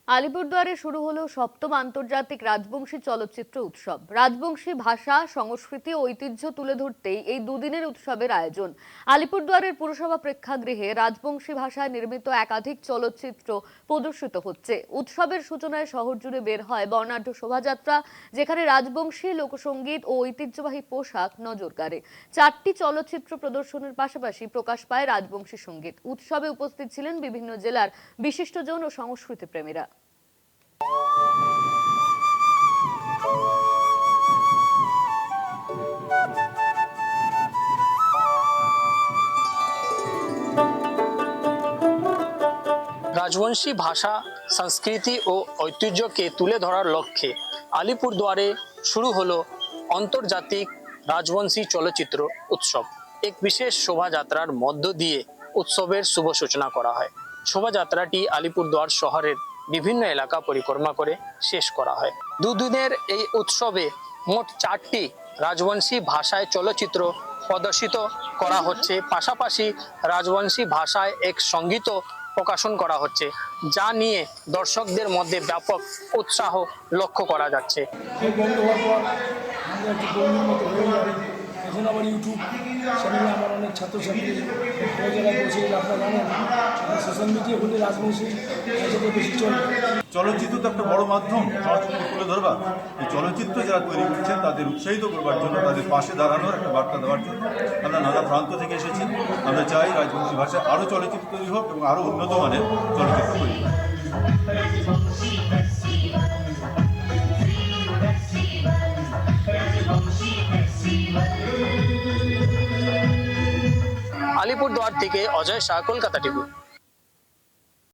আলিপুরদুয়ারে শুরু হলো সপ্তম আন্তর্জাতিক রাজবংশী চলচ্চিত্র উৎসব। রাজবংশী ভাষা, সংস্কৃতি ও ঐতিহ্য তুলে ধরতেই এই দুদিনের উৎসবের আয়োজন। আলিপুরদুয়ারের পুরসভা প্রেক্ষাগৃহে রাজবংশী ভাষায় নির্মিত একাধিক চলচ্চিত্র প্রদর্শিত হচ্ছে। উৎসবের সূচনায় শহর জুড়ে বের হয় বর্ণাঢ্য শোভাযাত্রা, যেখানে রাজবংশী লোকসঙ্গীত ও ঐতিহ্যবাহী পোশাক নজর কাড়ে। 4টি চলচ্চিত্র প্রদর্শনের পাশাপাশি প্রকাশ পায় রাজবংশী সঙ্গীত। উৎসবে উপস্থিত ছিলেন বিভিন্ন জেলার বিশিষ্টজন ও সংস্কৃতি প্রেমীরা। রাজবংশী ভাষা, সংস্কৃতি ও ঐতিহ্যকে তুলে ধরার লক্ষ্যে আলিপুরদুয়ারে শুরু হলো আন্তর্জাতিক রাজবংশী চলচ্চিত্র উৎসব। এক বিশেষ শোভাযাত্রার মধ্য দিয়ে উৎসবের শুভ সূচনা করা হয়। শোভাযাত্রাটি আলিপুরদুয়ার শহরের বিভিন্ন এলাকা পরিক্রমা করে শেষ করা হয়। দুদিনের এই উৎসবে মোট 4টি রাজবংশী ভাষায় চলচ্চিত্র প্রদর্শিত করা হচ্ছে। পাশাপাশি রাজবংশী ভাষায় এক সঙ্গীত প্রকাশন করা হচ্ছে, যা নিয়ে দর্শকদের মধ্যে ব্যাপক উৎসাহ লক্ষ্য করা যাচ্ছে। এখন আবার ইউটিউব চ্যানেলে আমার অনেক ছাত্রছাত্রী কোনো জায়গায় বসে আপনারা জানেন সোশ্যাল মিডিয়া হলে রাজবংশী ভাষাটা বেশি চলে। চলচ্চিত্র তো একটা বড় মাধ্যম চলচ্চিত্র তুলে ধরবার। এই চলচ্চিত্র যারা তৈরি করছেন তাদের উৎসাহিত করবার জন্য, তাদের পাশে দাঁড়ানোর একটা বার্তা দেওয়ার জন্য আমরা নানা প্রান্ত থেকে এসেছি। আমরা চাই রাজবংশী ভাষায় আরও চলচ্চিত্র তৈরি হোক এবং আরও উন্নত মানের চলচ্চিত্র তৈরি হোক। আলিপুরদুয়ার থেকে অজয় শাহ, কলকাতা টিভি।